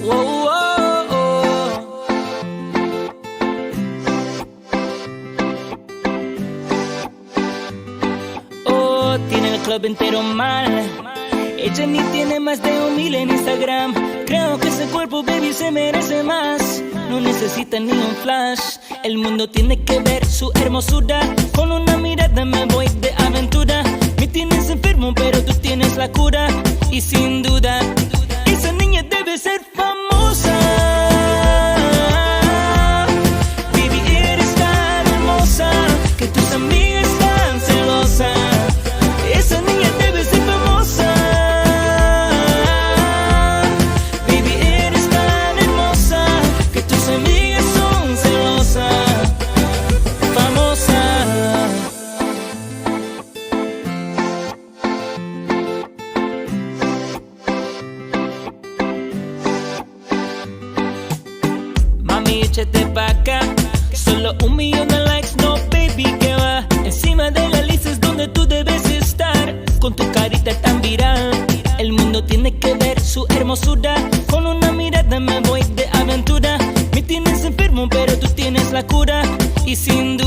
Oh, oh, oh. Oh, tiene el club entero mal. Ella ni tiene más de 1,000 en Instagram. Creo que ese cuerpo, baby, se merece más. No necesita ni un flash. El mundo tiene que ver su hermosura. Con una mirada me voy de aventura. Me tienes enfermo, pero tú tienes la cura. Y sin duda, esa niña debe ser famosa. Baby, eres tan hermosa que tus amigas están celosas. Esa niña debe ser famosa. Baby, eres tan hermosa que tus amigas son celosas. Famosa. Mami, échate pa' acá. Solo 1,000,000 de likes, no baby, que va. Encima de la lista es donde tú debes estar. Con tu carita tan viral. El mundo tiene que ver su hermosura. Con una mirada me voy de aventura. Me tienes enfermo, pero tú tienes la cura. Y sin duda